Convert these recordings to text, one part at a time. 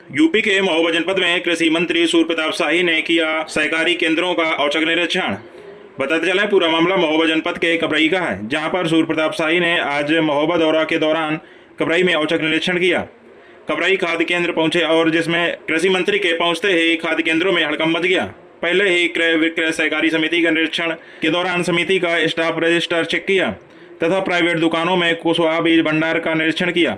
UP के महोबा जनपद में कृषि मंत्री सूर्य प्रताप शाही ने किया सहकारी केंद्रों का औचक निरीक्षण। बताते चले पूरा मामला महोबा जनपद के कबरई का है, जहां पर सूर्य प्रताप शाही ने आज महोबा दौरा के दौरान कबरई में औचक निरीक्षण किया। कबरई खाद्य केंद्र पहुंचे और जिसमें कृषि मंत्री के पहुंचते ही खाद्य केंद्रों में हड़कंप मच गया। पहले ही क्रय विक्रय सहकारी समिति का निरीक्षण के दौरान समिति का स्टाफ रजिस्टर चेक किया तथा प्राइवेट दुकानों में कुशवाहा बीज भंडार का निरीक्षण किया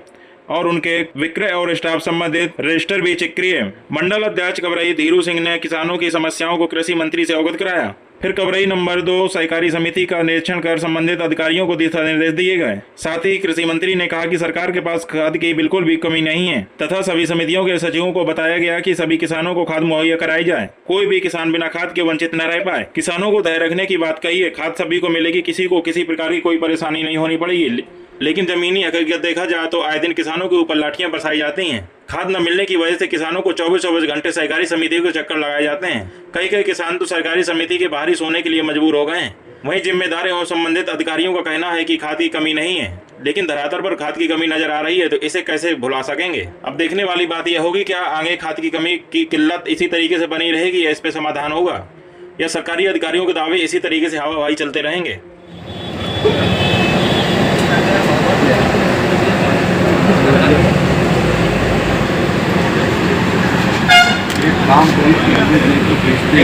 और उनके विक्रय और स्टाफ संबंधित रजिस्टर भी चेक किए। मंडल अध्यक्ष कबरई धीरू सिंह ने किसानों की समस्याओं को कृषि मंत्री से अवगत कराया। फिर कबरई नंबर 2 सहकारी समिति का निरीक्षण कर संबंधित अधिकारियों को दिशा निर्देश दिए गए। साथ ही कृषि मंत्री ने कहा कि सरकार के पास खाद की बिल्कुल भी कमी नहीं है तथा सभी समितियों के सचिवों को बताया गया कि सभी किसानों को खाद मुहैया कराई जाए, कोई भी किसान बिना खाद के वंचित न रह पाए। किसानों को धैर्य रखने की बात कही है। खाद सभी को मिलेगी, किसी को किसी प्रकार की कोई परेशानी नहीं होनी पड़ेगी। लेकिन जमीनी हकीकत देखा जाए तो आए दिन किसानों के ऊपर लाठियां बरसाई जाती हैं। खाद न मिलने की वजह से किसानों को 24-24 घंटे सहकारी समितियों के चक्कर लगाए जाते हैं। कई किसान तो सहकारी समिति के बाहर ही सोने के लिए मजबूर हो गए हैं। वहीं जिम्मेदार और संबंधित अधिकारियों का कहना है कि खाद की कमी नहीं है, लेकिन धरातल पर खाद की कमी नजर आ रही है, तो इसे कैसे भुला सकेंगे। अब देखने वाली बात यह होगी क्या आगे खाद की कमी की किल्लत इसी तरीके से बनी रहेगी या इस पे समाधान होगा, या सरकारी अधिकारियों के दावे इसी तरीके से हवा हवाई चलते रहेंगे। काम बेचते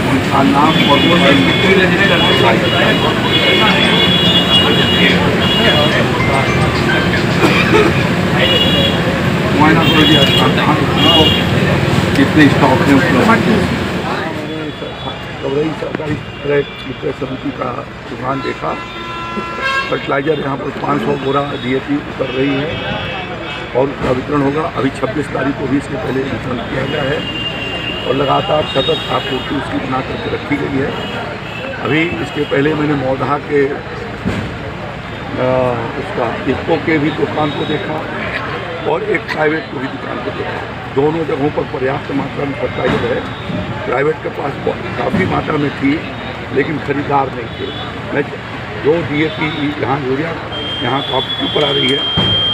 उनका नाम और मुआयना कर दिया कितने स्टॉक है कबरई सरकारी क्रय विक्रय समिति का दुकान देखा। फर्टिलाइजर यहाँ पर 500 बोरा DAP उतर रही है और उसका वितरण होगा। अभी 26 तारीख को भी इसके पहले वितरण किया गया है और लगातार सतत आपूर्ति उसकी बना करके रखी गई है। अभी इसके पहले मैंने मौदहा के उसका इफ्को के भी दुकान को देखा और एक प्राइवेट को भी दुकान को देखा। दोनों जगहों पर पर्याप्त मात्रा में फर्टिलाइजर है। प्राइवेट के पास काफ़ी मात्रा में थी लेकिन खरीदार नहीं थे। मैं जो DAP यहाँ यूरिया यहाँ काफी ऊपर आ रही है,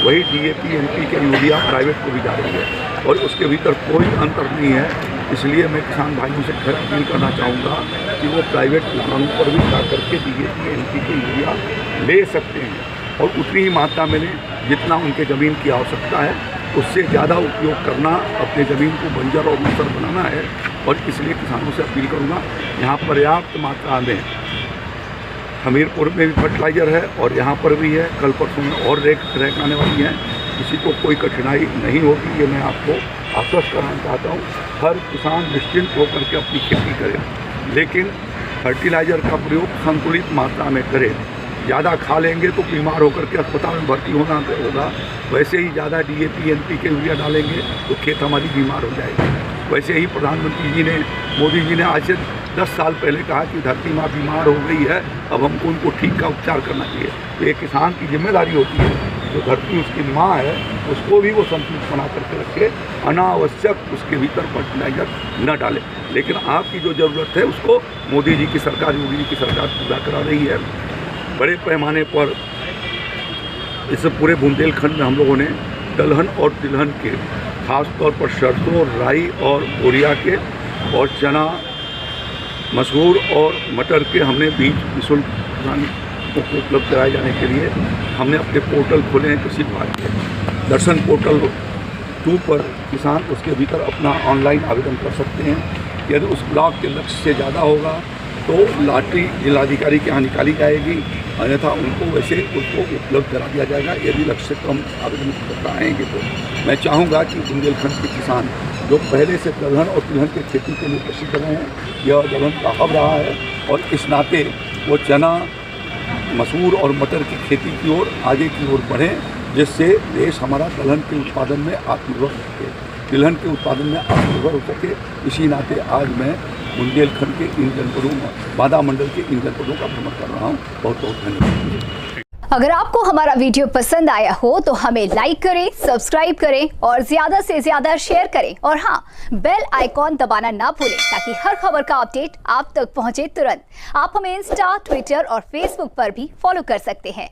वही DAP NPK यूरिया प्राइवेट को भी जा रही है और उसके भीतर कोई अंतर नहीं है। इसलिए मैं किसान भाइयों से अपील करना चाहूँगा कि वो प्राइवेट दुकानों पर भी जा करके DAP NPK यूरिया ले सकते हैं और उतनी ही मात्रा में जितना उनके ज़मीन की आवश्यकता है उससे ज़्यादा उपयोग करना, अपने ज़मीन को बंजर और मुसर बनाना है। और इसलिए किसानों से अपील करूँगा, यहाँ पर्याप्त मात्रा में हमीरपुर में भी फर्टिलाइज़र है और यहाँ पर भी है। कल परसों में और रैक आने वाली है, किसी को कोई कठिनाई नहीं होगी, ये मैं आपको आश्वस्त कराना चाहता हूँ। हर किसान निश्चिंत होकर के अपनी खेती करे, लेकिन फर्टिलाइज़र का प्रयोग संतुलित मात्रा में करें। ज़्यादा खा लेंगे तो बीमार होकर के अस्पताल में भर्ती होना होगा, वैसे ही ज़्यादा DAP NPK यूरिया डालेंगे तो खेत हमारी बीमार हो जाएगी। वैसे ही प्रधानमंत्री जी ने, मोदी जी ने आज से 10 साल पहले कहा कि धरती माँ बीमार हो गई है, अब हमको उनको ठीक का उपचार करना चाहिए। तो ये किसान की जिम्मेदारी होती है, जो धरती उसकी माँ है उसको भी वो संतुलित बना करके रखे, अनावश्यक उसके भीतर फर्टिलाइजर न डाले। लेकिन आपकी जो ज़रूरत है उसको मोदी जी की सरकार, योगी जी की सरकार पूरा करा रही है। बड़े पैमाने पर इस पूरे बुंदेलखंड में हम लोगों ने दलहन और तिलहन के, खास तौर पर सरसों, राई और बोरिया के और चना, मसूर और मटर के हमने बीज निःशुल्क किसानों को उपलब्ध कराए जाने के लिए हमने अपने पोर्टल खोले हैं। कृषि विभाग के दर्शन पोर्टल 2 पर किसान उसके भीतर अपना ऑनलाइन आवेदन कर सकते हैं। यदि उस ब्लॉक के लक्ष्य से ज़्यादा होगा तो लॉटरी जिलाधिकारी के यहाँ निकाली जाएगी, अन्यथा उनको वैसे उसको उपलब्ध करा दिया जाएगा। यदि लक्ष्य से कम आवेदन करता आएंगे तो मैं चाहूँगा कि बुंदेलखंड के किसान जो पहले से दलहन और तिलहन की खेती के लिए प्रसिद्ध रहे हैं, यह दलहन का हब रहा है और इस नाते वो चना, मसूर और मटर की खेती की ओर आगे की ओर बढ़ें, जिससे देश हमारा दलहन के उत्पादन में आत्मनिर्भर हो सके, तिलहन के उत्पादन में आत्मनिर्भर हो सके। इसी नाते आज मैं बुंदेलखंड के इन जनपदों, बादा मंडल के इन जनपदों का भ्रमण कर रहा हूँ। बहुत बहुत धन्यवाद। अगर आपको हमारा वीडियो पसंद आया हो तो हमें लाइक करें, सब्सक्राइब करें और ज्यादा से ज्यादा शेयर करें और हाँ, बेल आइकॉन दबाना ना भूलें ताकि हर खबर का अपडेट आप तक पहुंचे तुरंत। आप हमें इंस्टा, ट्विटर और फेसबुक पर भी फॉलो कर सकते हैं।